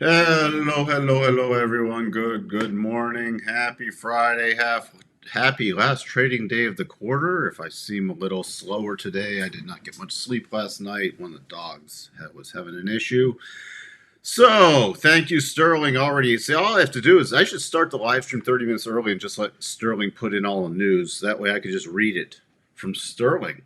Hello, everyone. Good morning. Happy Friday. Happy last trading day of the quarter. If I seem a little slower today, I did not get much sleep last night. One of the dogs was having an issue. So, thank you, Sterling. Already, see, all I have to do is I should start the live stream 30 minutes early and just let Sterling put in all the news. That way, I could just read it from Sterling.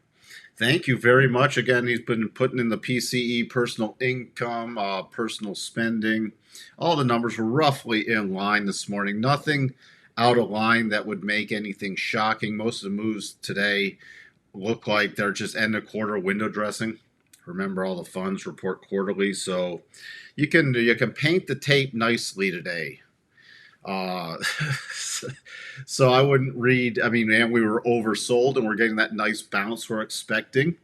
Thank you very much. Again, he's been putting in the PCE, personal income, personal spending. All the numbers were roughly in line this morning. Nothing out of line that would make anything shocking. Most of the moves today look like they're just end of quarter window dressing. Remember, all the funds report quarterly, so you can paint the tape nicely today. Uh, so I wouldn't read. I mean, man, we were oversold, and we're getting that nice bounce we're expecting.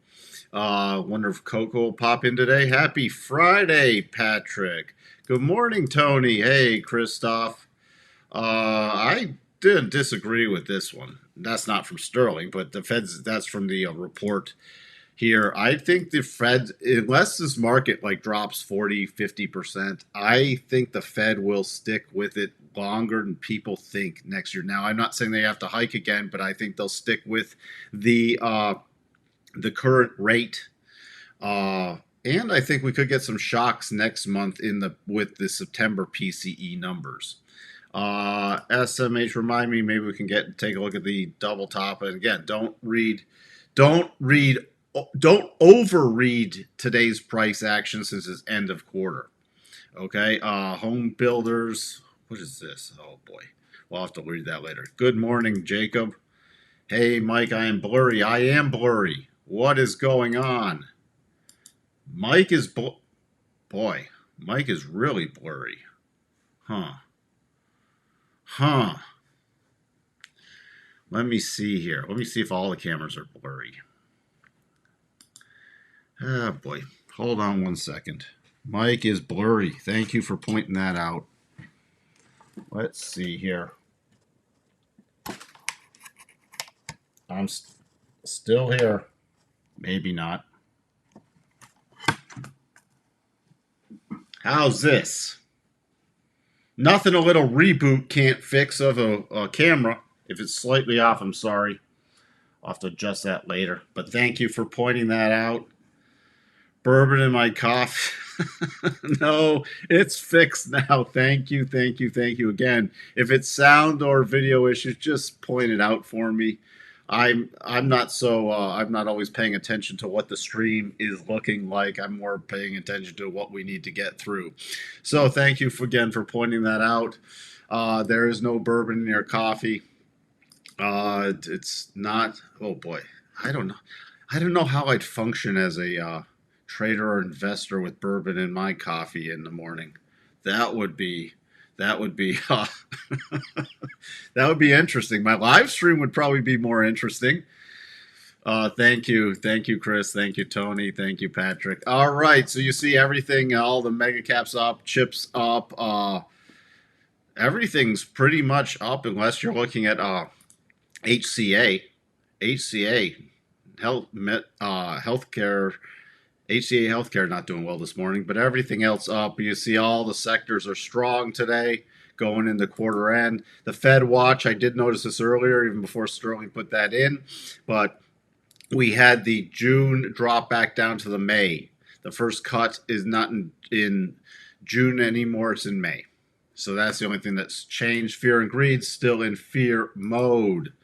Wonder if Coco will pop in today. Happy Friday, Patrick. Good morning, Tony. Hey, Christoph. I didn't disagree with this one. That's not from Sterling, but the Fed's. That's from the report here. I think the Fed, unless this market like drops 40-50%, I think the Fed will stick with it longer than people think next year. Now, I'm not saying they have to hike again, but I think they'll stick with the current rate. And I think we could get some shocks next month with the September PCE numbers. SMH, remind me, maybe we can take a look at the double top. And again, don't overread today's price action since it's end of quarter. Okay, home builders. What is this? Oh boy, we'll have to read that later. Good morning, Jacob. Hey, Mike, I am blurry. I am blurry. What is going on? Mike is boy. Mike is really blurry. Huh. Let me see here. Let me see if all the cameras are blurry. Oh boy. Hold on one second. Mike is blurry. Thank you for pointing that out. Let's see here. I'm still here. Maybe not. How's this? Nothing a little reboot can't fix of a camera. If it's slightly off, I'm sorry. I'll have to adjust that later. But thank you for pointing that out. Bourbon in my coffee. No, it's fixed now. Thank you again. If it's sound or video issues, just point it out for me. I'm not always paying attention to what the stream is looking like. I'm more paying attention to what we need to get through. So thank you again for pointing that out. There is no bourbon in your coffee. It's not. Oh boy, I don't know. I don't know how I'd function as a trader or investor with bourbon in my coffee in the morning. That would be that would be that would be interesting. My live stream would probably be more interesting. Thank you, Chris. Thank you, Tony. Thank you, Patrick. All right, so you see everything, all the mega caps up, chips up. Everything's pretty much up unless you're looking at HCA, healthcare. HCA Healthcare not doing well this morning, but everything else up. You see all the sectors are strong today going into quarter end. The Fed watch, I did notice this earlier, even before Sterling put that in, but we had the June drop back down to the May. The first cut is not in June anymore, it's in May. So that's the only thing that's changed. Fear and greed still in fear mode.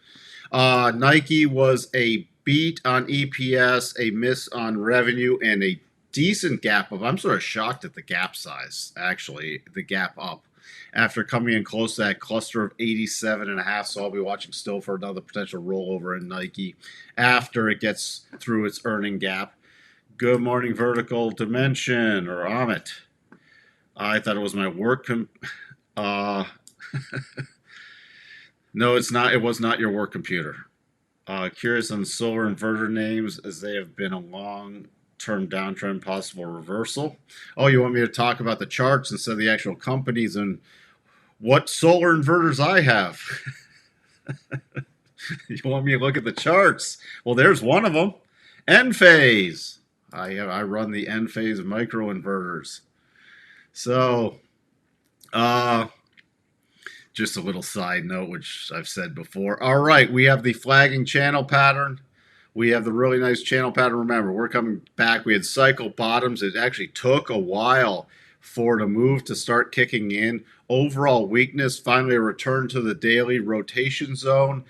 Nike was a beat on EPS, a miss on revenue, and a decent gap up. I'm sort of shocked at the gap size, actually, the gap up. After coming in close to that cluster of 87.5, so I'll be watching still for another potential rollover in Nike after it gets through its earning gap. Good morning, Vertical Dimension, or Amit. I thought it was my work. No, it's not. It was not your work computer. Curious on solar inverter names as they have been a long-term downtrend, possible reversal. Oh, you want me to talk about the charts instead of the actual companies and what solar inverters I have? You want me to look at the charts? Well, there's one of them. Enphase. I run the Enphase microinverters. So Uh, just a little side note, which I've said before. All right, we have the flagging channel pattern. We have the really nice channel pattern. Remember, we're coming back. We had cycle bottoms. It actually took a while for the move to start kicking in. Overall weakness, finally a return to the daily rotation zone.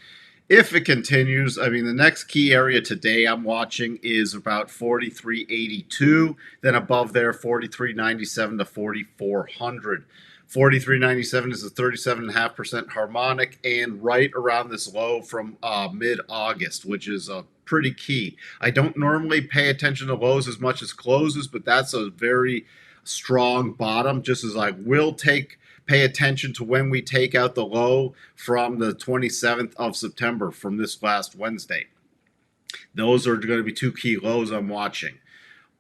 If it continues, I mean, the next key area today I'm watching is about 43.82. Then above there, 43.97 to 4,400. 43.97 is a 37.5% harmonic, and right around this low from mid-August, which is pretty key. I don't normally pay attention to lows as much as closes, but that's a very strong bottom, just as I will pay attention to when we take out the low from the 27th of September from this last Wednesday. Those are going to be two key lows I'm watching.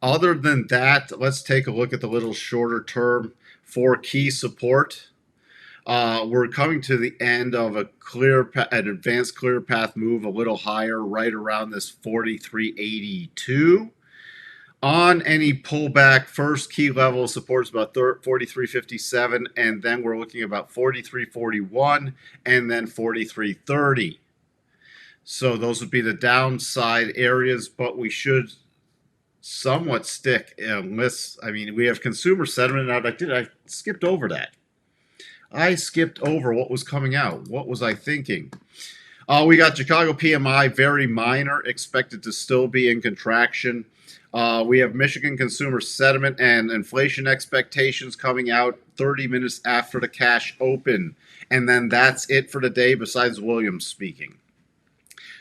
Other than that, let's take a look at the little shorter term for key support. We're coming to the end of an advanced clear path move a little higher, right around this 43.82. On any pullback, first key level supports about 43.57, and then we're looking about 43.41 and then 43.30. So those would be the downside areas, but we should somewhat stick unless, I mean, we have consumer sentiment out. I skipped over that. I skipped over what was coming out. What was I thinking? We got Chicago PMI, very minor, expected to still be in contraction. We have Michigan consumer sentiment and inflation expectations coming out 30 minutes after the cash open. And then that's it for the day besides Williams speaking.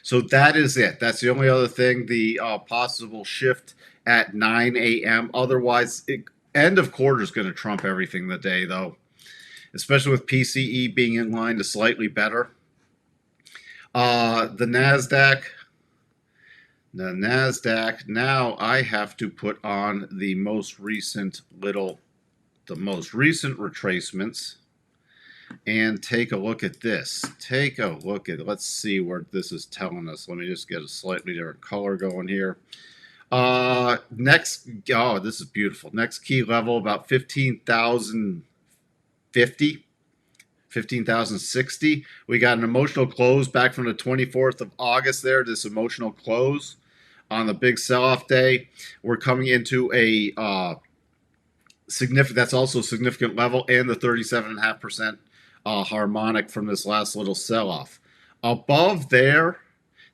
So that is it. That's the only other thing, the possible shift at 9 a.m. Otherwise, end of quarter is going to trump everything the day, though, especially with PCE being in line to slightly better. The NASDAQ, now I have to put on the most recent retracements and take a look at this. Let's see where this is telling us. Let me just get a slightly different color going here. This is beautiful. Next key level, about 15,050. 15,060. We got an emotional close back from the 24th of August there, this emotional close on the big sell-off day. We're coming into a that's also a significant level, and the 37.5% harmonic from this last little sell-off. Above there,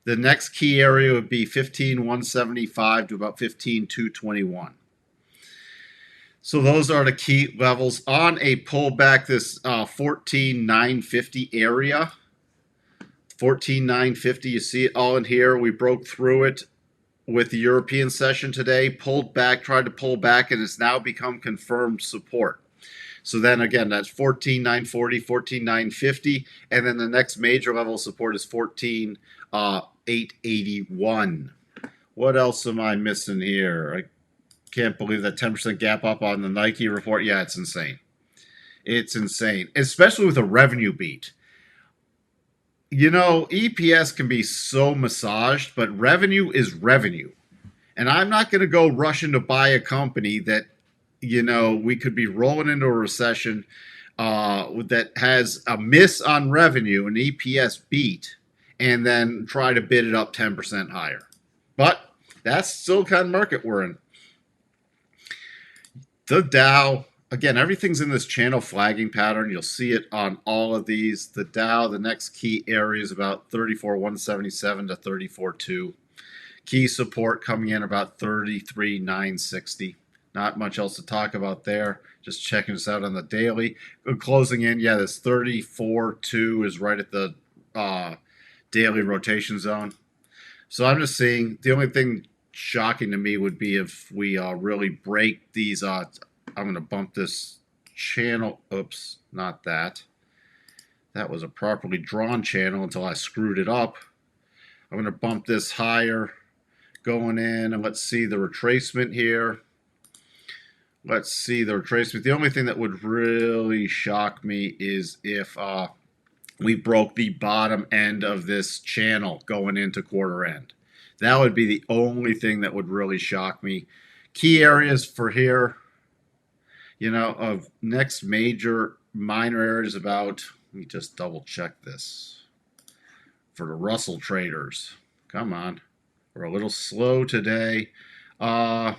the next key area would be 15,175 to about 15,221. So those are the key levels on a pullback. This 14,950 area, 14,950. You see it all in here. We broke through it with the European session today. Pulled back, tried to pull back, and it's now become confirmed support. So then again, that's 14,940, 14,950, and then the next major level of support is 14,881. What else am I missing here? Can't believe that 10% gap up on the Nike report. Yeah, it's insane. It's insane, especially with a revenue beat. You know, EPS can be so massaged, but revenue is revenue. And I'm not going to go rushing to buy a company that, you know, we could be rolling into a recession that has a miss on revenue, an EPS beat, and then try to bid it up 10% higher. But that's still the kind of market we're in. The Dow, again, everything's in this channel flagging pattern. You'll see it on all of these. The Dow, the next key area is about 34,177 to 34,2. Key support coming in about 33,960. Not much else to talk about there. Just checking this out on the daily. Closing in, yeah, this 34.2 is right at the daily rotation zone. So I'm just seeing, the only thing shocking to me would be if we really break these. I'm going to bump this channel. Oops, not that. That was a properly drawn channel until I screwed it up. I'm going to bump this higher going in, and let's see the retracement here. Let's see the retracement. The only thing that would really shock me is if we broke the bottom end of this channel going into quarter end. That would be the only thing that would really shock me. Key areas for here, you know, of next major minor areas about, let me just double check this for the Russell traders. Come on. We're a little slow today. Let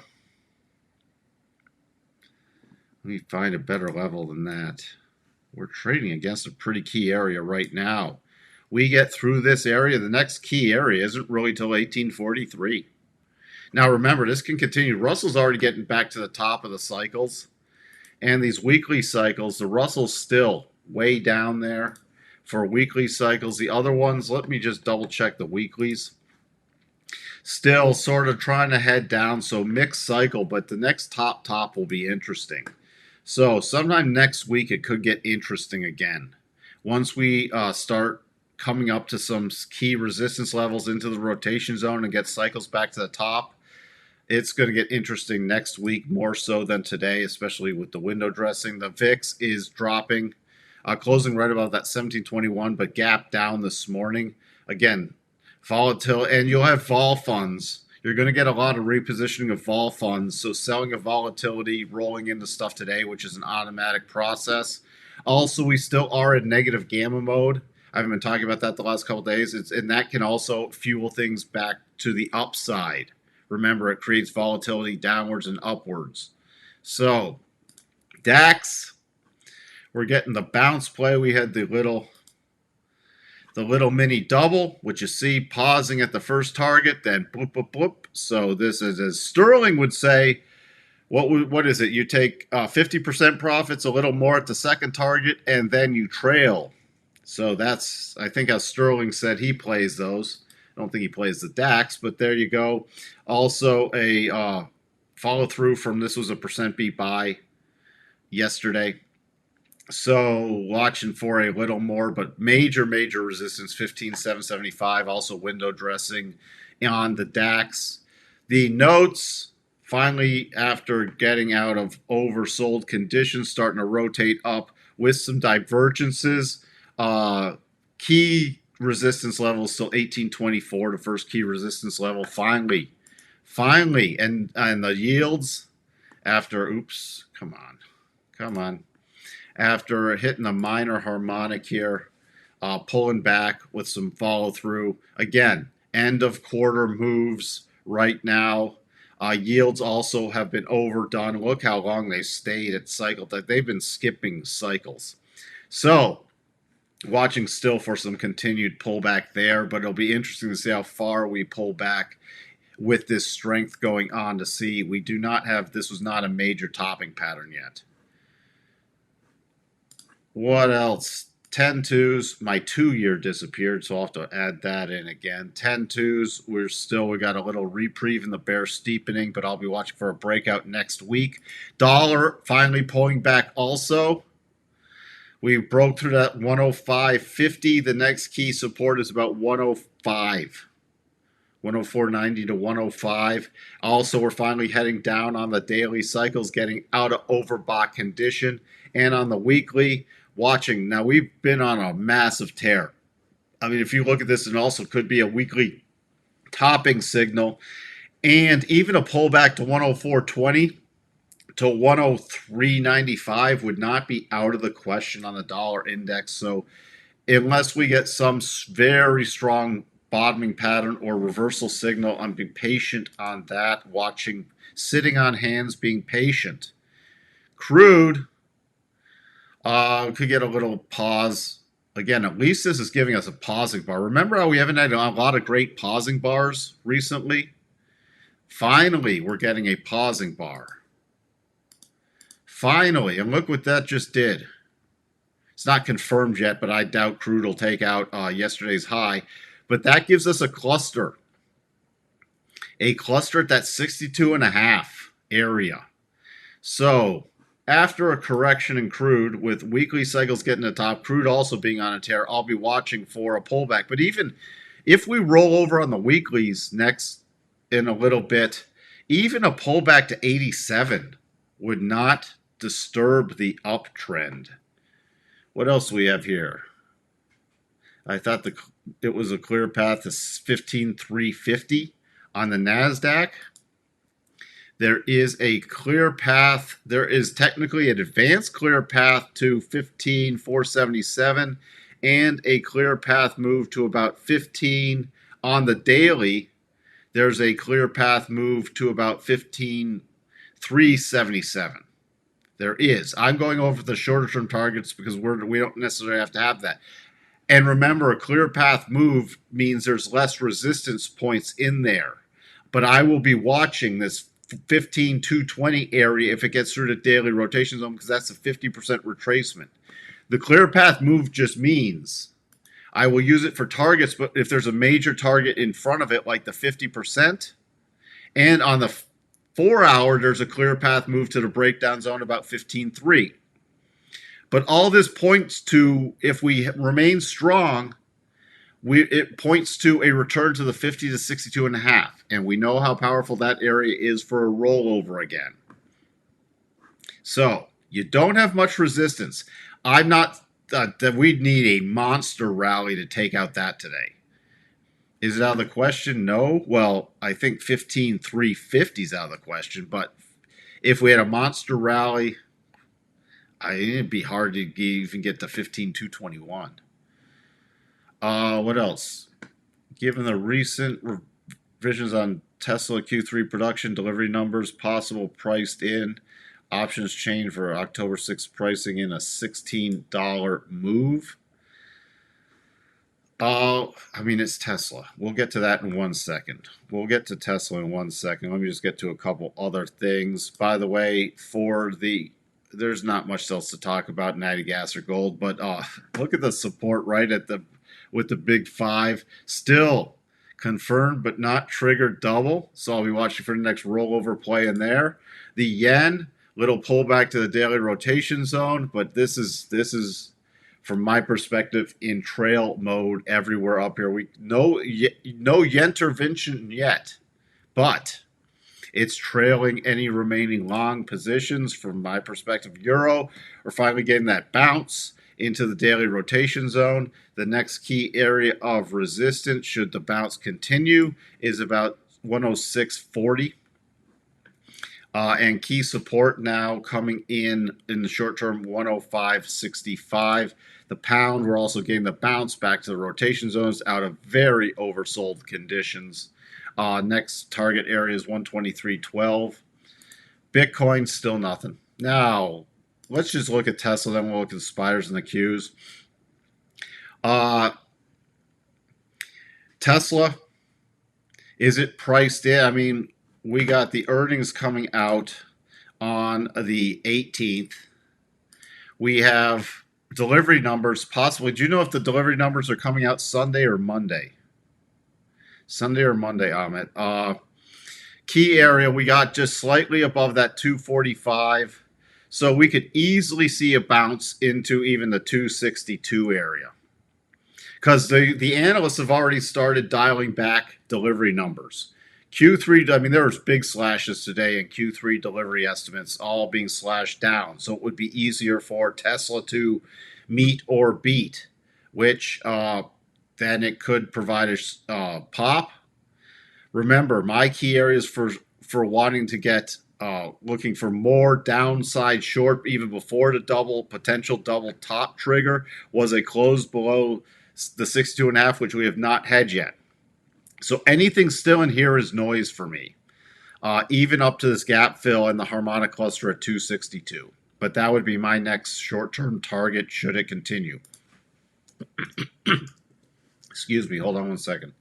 me find a better level than that. We're trading against a pretty key area right now. We get through this area, the next key area isn't really till 1843. Now remember, this can continue. Russell's already getting back to the top of the cycles. And these weekly cycles, the Russell's still way down there for weekly cycles. The other ones, let me just double check the weeklies. Still sort of trying to head down, so mixed cycle, but the next top will be interesting. So sometime next week it could get interesting again. Once we start coming up to some key resistance levels into the rotation zone and get cycles back to the top, it's going to get interesting next week more so than today, especially with the window dressing. The VIX is dropping, closing right about that 1721, but gap down this morning. Again, volatile, and you'll have vol funds. You're going to get a lot of repositioning of vol funds, so selling of volatility, rolling into stuff today, which is an automatic process. Also, we still are in negative gamma mode. I haven't been talking about that the last couple of days, and that can also fuel things back to the upside. Remember, it creates volatility downwards and upwards. So, DAX, we're getting the bounce play. We had the little mini double, which you see pausing at the first target, then boop, boop, boop. So this is, as Sterling would say, what is it? You take 50% profits, a little more at the second target, and then you trail. So that's, I think, how Sterling said he plays those. I don't think he plays the DAX, but there you go. Also a follow through from, this was a percent beat buy yesterday. So watching for a little more, but major resistance, 15,775. Also window dressing on the DAX. The notes, finally, after getting out of oversold conditions, starting to rotate up with some divergences. Key resistance level still 1824, the first key resistance level. Finally, and the yields after, oops, come on. After hitting a minor harmonic here, pulling back with some follow through. Again, end of quarter moves right now. Yields also have been overdone. Look how long they stayed at cycle. They've been skipping cycles. So, watching still for some continued pullback there, but it'll be interesting to see how far we pull back with this strength going on to see. We do not have, this was not a major topping pattern yet. What else? 10-2s. My 2-year disappeared, so I'll have to add that in again. 10-2s. We got a little reprieve in the bear steepening, but I'll be watching for a breakout next week. Dollar finally pulling back also. We broke through that 105.50. The next key support is about 105. 104.90 to 105. Also, we're finally heading down on the daily cycles, getting out of overbought condition. And on the weekly, watching. Now, we've been on a massive tear. I mean, if you look at this, it also could be a weekly topping signal. And even a pullback to 104.20 to 103.95 would not be out of the question on the dollar index. So unless we get some very strong bottoming pattern or reversal signal, I'm being patient on that, watching, sitting on hands, being patient. Crude could get a little pause. Again, at least this is giving us a pausing bar. Remember how we haven't had a lot of great pausing bars recently? Finally, we're getting a pausing bar. Finally, and look what that just did. It's not confirmed yet, but I doubt crude will take out yesterday's high. But that gives us a cluster. A cluster at that 62.5 area. So after a correction in crude, with weekly cycles getting to the top, crude also being on a tear, I'll be watching for a pullback. But even if we roll over on the weeklies next in a little bit, even a pullback to 87 would not disturb the uptrend. What else do we have here? I thought it was a clear path to 15,350 on the NASDAQ. There is a clear path. There is technically an advanced clear path to 15,477 and a clear path move to about 15 on the daily. There's a clear path move to about 15,377. There is. I'm going over the shorter term targets because we don't necessarily have to have that. And remember, a clear path move means there's less resistance points in there. But I will be watching this 15,220 area if it gets through the daily rotation zone because that's a 50% retracement. The clear path move just means I will use it for targets, but if there's a major target in front of it, like the 50%, and on the 4-hour, there's a clear path move to the breakdown zone about 15.3. But all this points to, if we remain strong, it points to a return to the 50 to 62.5. And we know how powerful that area is for a rollover again. So you don't have much resistance. I'm not that we'd need a monster rally to take out that today. Is it out of the question? No. Well, I think 15,350 is out of the question. But if we had a monster rally, it'd be hard to even get to 15,221. What else? Given the recent revisions on Tesla Q3 production delivery numbers, possible priced in, options change for October 6th pricing in a $16 move. I mean, it's Tesla. We'll get to that in 1 second. We'll get to Tesla in 1 second. Let me just get to a couple other things. By the way, there's not much else to talk about, natty gas or gold, but look at the support right at with the big 5. Still confirmed but not triggered double. So I'll be watching for the next rollover play in there. The yen, little pullback to the daily rotation zone, but this is from my perspective, in trail mode everywhere up here. No intervention yet, but it's trailing any remaining long positions. From my perspective, euro, we're finally getting that bounce into the daily rotation zone. The next key area of resistance, should the bounce continue, is about 106.40. And key support now coming in the short term, 105.65. The pound, we're also getting the bounce back to the rotation zones out of very oversold conditions. Next target area is 123.12. Bitcoin, still nothing. Now, let's just look at Tesla, then we'll look at the spiders and the Qs. Tesla, is it priced in? I mean, we got the earnings coming out on the 18th. We have delivery numbers possibly. Do you know if the delivery numbers are coming out Sunday or Monday? Sunday or Monday, Amit. Key area, we got just slightly above that 245. So we could easily see a bounce into even the 262 area. Because the analysts have already started dialing back delivery numbers. Q3, I mean, there was big slashes today in Q3 delivery estimates, all being slashed down. So it would be easier for Tesla to meet or beat, which then it could provide a pop. Remember, my key areas for wanting to get, looking for more downside short even before the potential double top trigger was a close below the 62.5, which we have not had yet. So anything still in here is noise for me, even up to this gap fill and the harmonic cluster at 262. But that would be my next short-term target should it continue. Excuse me, hold on 1 second.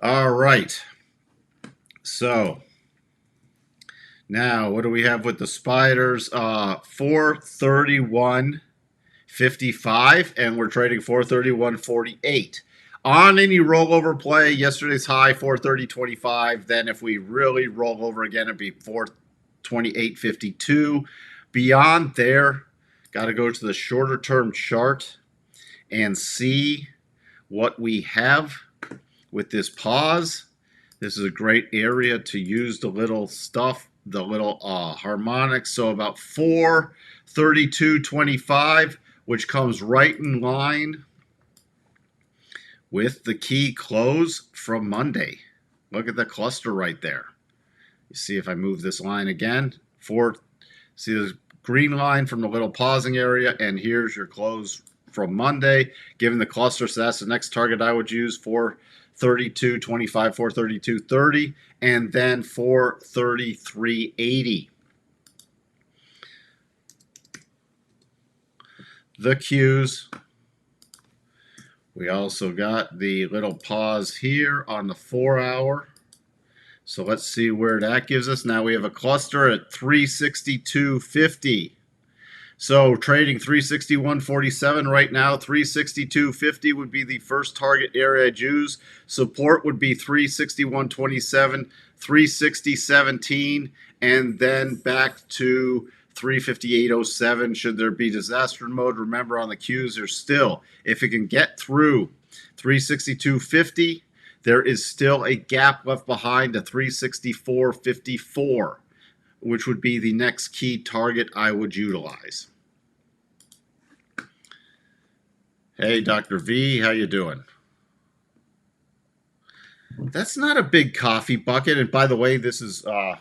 All right. So now what do we have with the spiders? 431.55, and we're trading 431.48. On any rollover play, yesterday's high 430.25. Then if we really roll over again, it'd be 428.52. Beyond there, got to go to the shorter term chart and see what we have with this pause. This is a great area to use the little stuff, the little harmonics. So about 432.25, which comes right in line with the key close from Monday. Look at the cluster right there. You see if I move this line again, see the green line from the little pausing area, and here's your close from Monday. Given the cluster, so that's the next target I would use, 432.25, 432.30, and then 433.80. The Qs. We also got the little pause here on the 4-hour. So let's see where that gives us. Now we have a cluster at 362.50. So trading 361.47 right now. 362.50 would be the first target area I'd use. Support would be 361.27, 360.17, and then back to 358.07 should there be disaster mode. Remember on the Qs, there's still, if it can get through 362.50, there is still a gap left behind to 364.54, which would be the next key target I would utilize. Hey, Dr. V, how you doing? That's not a big coffee bucket. And by the way, this is, I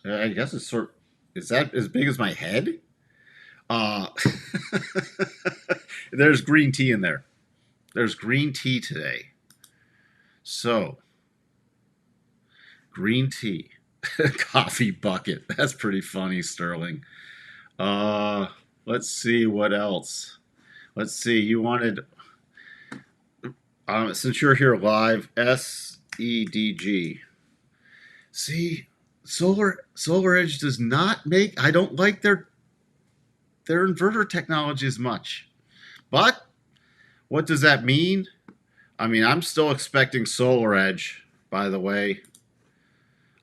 guess it's sort of, is that as big as my head? There's green tea in there. There's green tea today. So, green tea, coffee bucket. That's pretty funny, Sterling. Let's see what else. Let's see. You wanted, since you're here live, SEDG. See, SolarEdge does not make. I don't like their inverter technology as much. But what does that mean? I mean, I'm still expecting SolarEdge, by the way.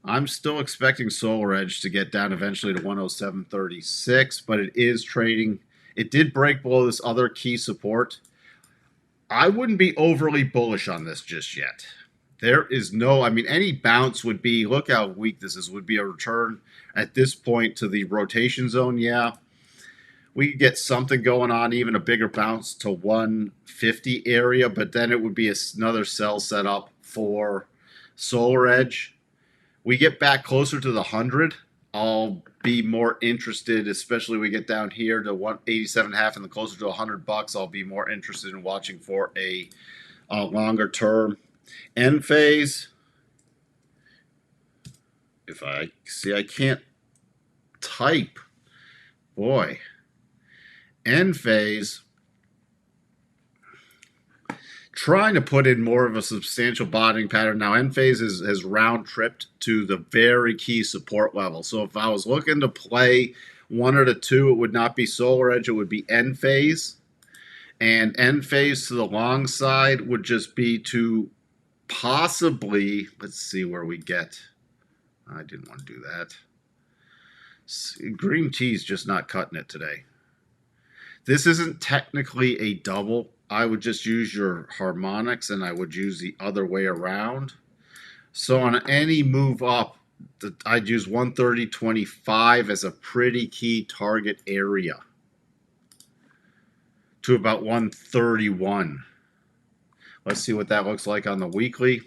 I'm still expecting SolarEdge to get down eventually to 107.36, but it is trading. It did break below this other key support. I wouldn't be overly bullish on this just yet. There is no, I mean, any bounce would be, look how weak this is, would be a return at this point to the rotation zone. Yeah, we could get something going on, even a bigger bounce to 150 area, but then it would be another sell setup for SolarEdge. We get back closer to the 100, I'll be more interested, especially we get down here to 187.5 and the closer to $100. I'll be more interested in watching for a longer term end phase. If I see, I can't type. Boy, end phase. Trying to put in more of a substantial bottoming pattern. Now, end phase has round tripped to the very key support level. So if I was looking to play one or the two, it would not be SolarEdge, it would be end phase. And end phase to the long side would just be to possibly, let's see where we get. I didn't want to do that. Green tea's just not cutting it today. This isn't technically a double. I would just use your harmonics and I would use the other way around. So on any move up, I'd use 130.25 as a pretty key target area to about 131. Let's see what that looks like on the weekly.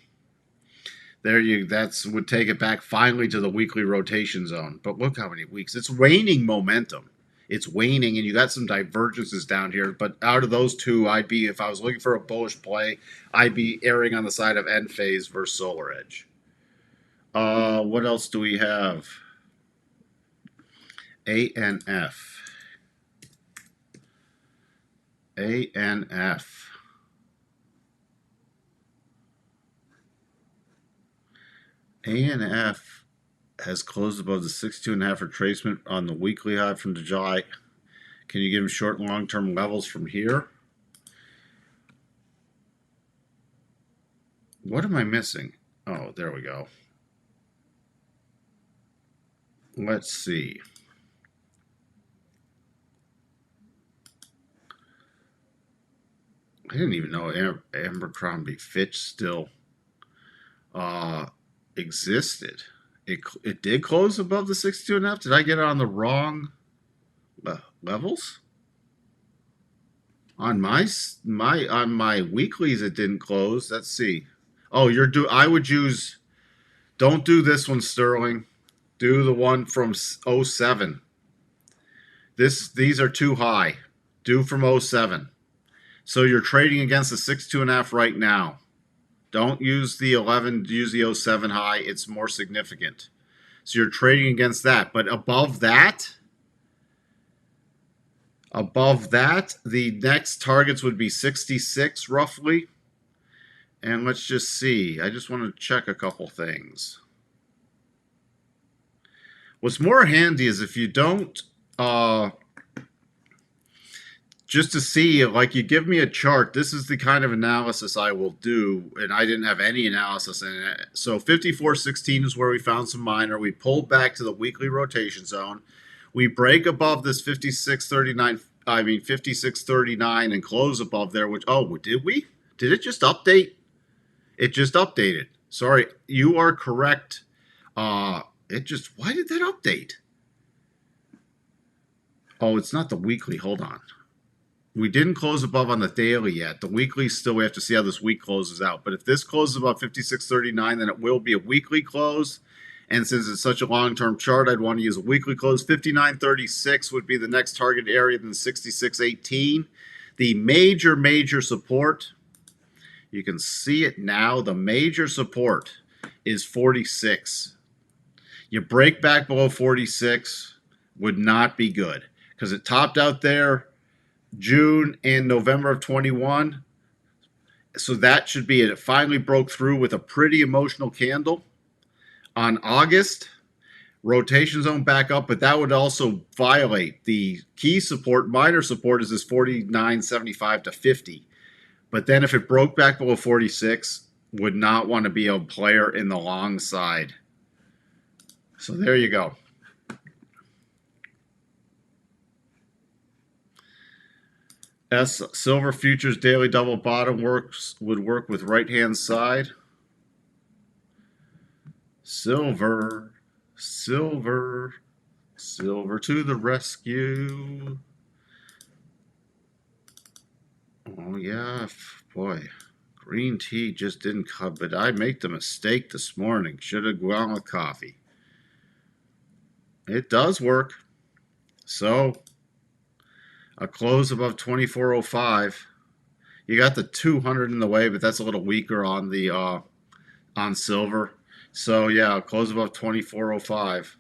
That would take it back finally to the weekly rotation zone. But look how many weeks. It's waning momentum. It's waning, and you got some divergences down here. But out of those two, if I was looking for a bullish play, I'd be erring on the side of end phase versus SolarEdge. What else do we have? ANF. ANF. ANF has closed above the 62.5 retracement on the weekly high from July. Can you give him short and long-term levels from here? What am I missing? Oh, there we go. Let's see. I didn't even know Abercrombie Fitch still existed. It did close above the 62.5. Did I get it on the wrong levels? On my weeklies, it didn't close. Let's see. Oh, I would use. Don't do this one, Sterling. Do the one from '07. These are too high. Do from '07. So you're trading against the 62.5 right now. Don't use the 11. Use the '07 high. It's more significant. So you're trading against that. But above that, the next targets would be 66 roughly. And let's just see. I just want to check a couple things. What's more handy is if you don't, just to see, like, you give me a chart. This is the kind of analysis I will do, and I didn't have any analysis in it. So 54.16 is where we found some minor. We pulled back to the weekly rotation zone. We break above this 56.39, and close above there, which, oh, did we? Did it just update? It just updated. Sorry, you are correct. Why did that update? Oh, it's not the weekly. Hold on. We didn't close above on the daily yet. The weekly still, we have to see how this week closes out. But if this closes above 56.39, then it will be a weekly close. And since it's such a long-term chart, I'd want to use a weekly close. 59.36 would be the next target area than 66.18. The major support, you can see it now. The major support is 46. You break back below 46 would not be good because it topped out there June and November of 21. So that should be it. It finally broke through with a pretty emotional candle. On August, rotation zone back up, but that would also violate the key support. Minor support is this 49.75 to 50. But then if it broke back below 46, would not want to be a player in the long side. So there you go. Silver futures daily double bottom would work with right hand side. Silver to the rescue. Oh yeah, boy, green tea just didn't come, but I made the mistake this morning. Should have gone with coffee. It does work. So a close above 24.05. You got the 200 in the way, but that's a little weaker on the on silver. So yeah, close above 24.05.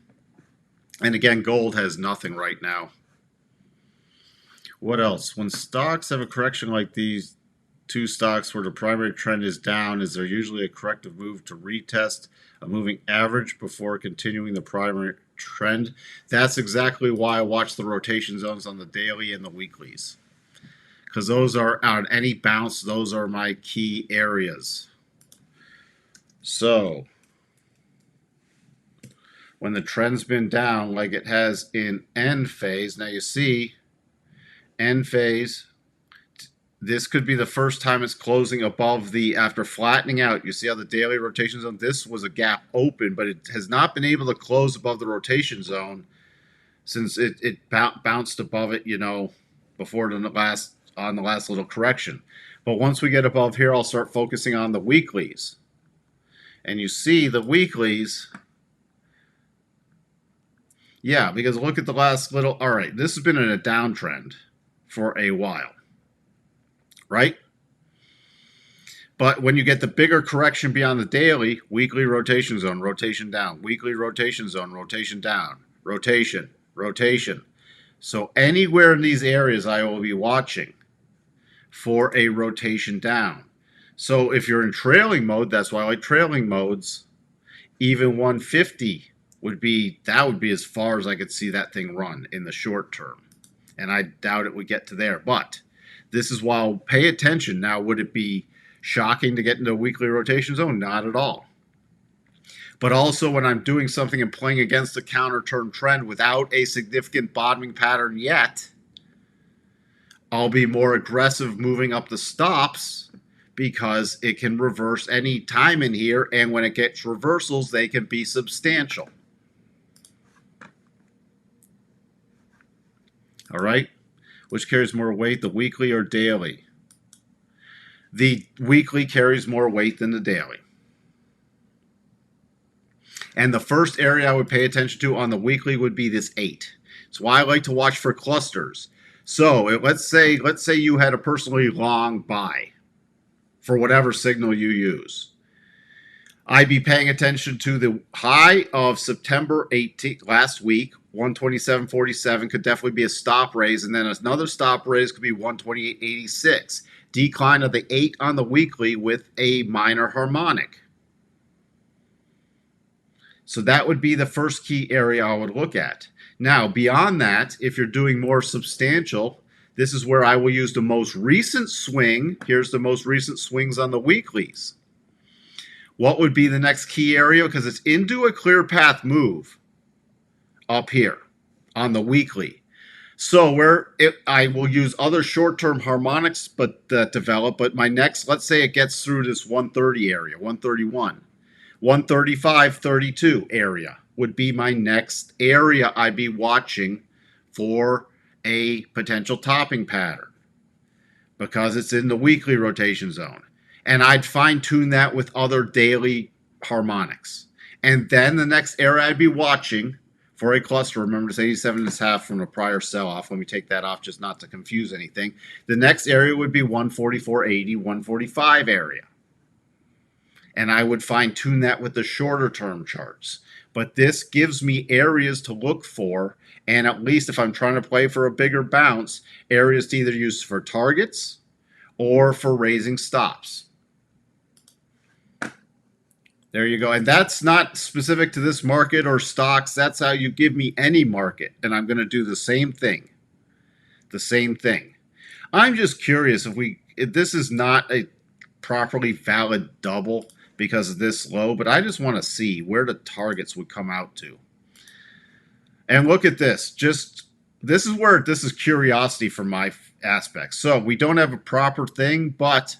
And again, gold has nothing right now. What else? When stocks have a correction like these two stocks where the primary trend is down, is there usually a corrective move to retest a moving average before continuing the primary trend? That's exactly why I watch the rotation zones on the daily and the weeklies, because those are, on any bounce, those are my key areas. So when the trend's been down like it has in end phase, now you see end phase, this could be the first time it's closing above the, after flattening out. You see how the daily rotation zone, this was a gap open, but it has not been able to close above the rotation zone since it bounced above it, before on the last little correction. But once we get above here, I'll start focusing on the weeklies. And you see the weeklies, yeah, because look at the last little, all right, this has been in a downtrend for a while, right? But when you get the bigger correction beyond the daily, weekly rotation zone, rotation down, weekly rotation zone, rotation down, rotation. So anywhere in these areas, I will be watching for a rotation down. So if you're in trailing mode, that's why I like trailing modes. Even 150 would be as far as I could see that thing run in the short term. And I doubt it would get to there. But this is why I'll pay attention. Now, would it be shocking to get into a weekly rotation zone? Not at all. But also when I'm doing something and playing against a counter-turn trend without a significant bottoming pattern yet, I'll be more aggressive moving up the stops because it can reverse any time in here. And when it gets reversals, they can be substantial. All right? Which carries more weight, the weekly or daily? The weekly carries more weight than the daily. And the first area I would pay attention to on the weekly would be this 8. It's why I like to watch for clusters. So let's say you had a personally long buy for whatever signal you use. I'd be paying attention to the high of September 18th, last week, 127.47 could definitely be a stop raise, and then another stop raise could be 128.86. Decline of the 8 on the weekly with a minor harmonic. So that would be the first key area I would look at. Now, beyond that, if you're doing more substantial, this is where I will use the most recent swing. Here's the most recent swings on the weeklies. What would be the next key area? Because it's into a clear path move up here on the weekly. So I will use other short-term harmonics that develop, but my next, let's say it gets through this 130 area, 131. 135.32 area would be my next area I'd be watching for a potential topping pattern because it's in the weekly rotation zone. And I'd fine-tune that with other daily harmonics. And then the next area I'd be watching for a cluster, remember it's 87.5 from the prior sell-off. Let me take that off just not to confuse anything. The next area would be 144.80, 145 area. And I would fine-tune that with the shorter term charts. But this gives me areas to look for, and at least if I'm trying to play for a bigger bounce, areas to either use for targets or for raising stops. There you go. And that's not specific to this market or stocks. That's how you give me any market. And I'm going to do the same thing. The same thing. I'm just curious if this is not a properly valid double because of this low, but I just want to see where the targets would come out to. And look at this. This is curiosity from my aspect. So we don't have a proper thing, but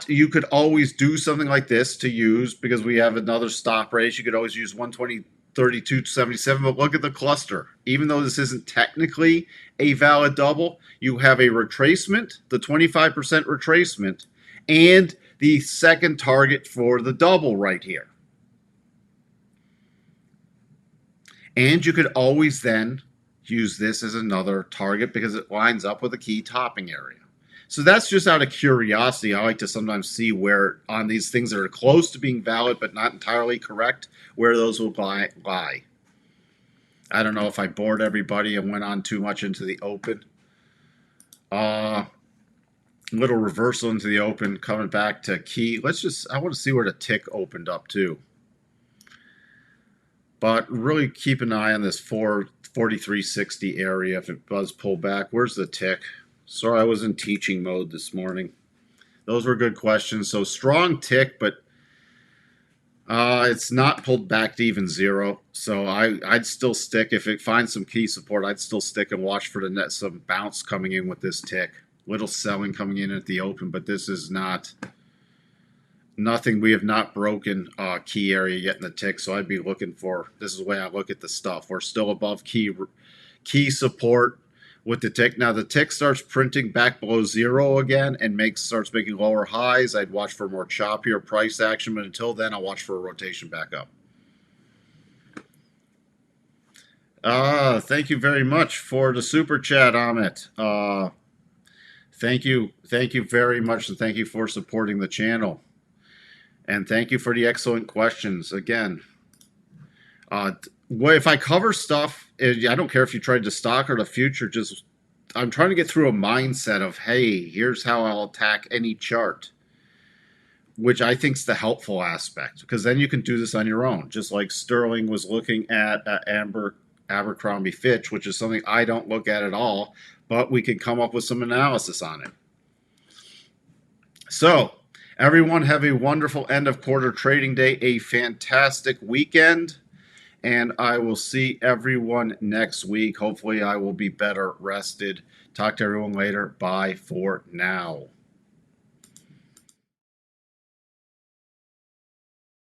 you could always do something like this to use because we have another stop raise. You could always use 120.32.77, but look at the cluster. Even though this isn't technically a valid double, you have a retracement, the 25% retracement, and the second target for the double right here. And you could always then use this as another target because it lines up with a key topping area. So that's just out of curiosity. I like to sometimes see where on these things that are close to being valid but not entirely correct, where those will lie. I don't know if I bored everybody and went on too much into the open. Little reversal into the open, coming back to key. I want to see where the tick opened up too. But really keep an eye on this 43.60 area if it does pull back. Where's the tick? Sorry, I was in teaching mode this morning. Those were good questions. So strong tick, but it's not pulled back to even zero. So I'd still stick. If it finds some key support, I'd still stick and watch for some bounce coming in with this tick. Little selling coming in at the open, but this is nothing. We have not broken key area yet in the tick, so I'd be looking for, this is the way I look at the stuff. We're still above key support with the tick. Now the tick starts printing back below zero again and starts making lower highs. I'd watch for more choppier price action, but until then, I'll watch for a rotation back up. Thank you very much for the super chat, Amit. Thank you very much, and thank you for supporting the channel. And thank you for the excellent questions. Again, if I cover stuff, I don't care if you tried to stock or the future, I'm trying to get through a mindset of, hey, here's how I'll attack any chart, which I think is the helpful aspect, because then you can do this on your own. Just like Sterling was looking at Abercrombie Fitch, which is something I don't look at all, but we can come up with some analysis on it. So, everyone have a wonderful end of quarter trading day, a fantastic weekend, and I will see everyone next week. Hopefully I will be better rested. Talk to everyone later. Bye for now.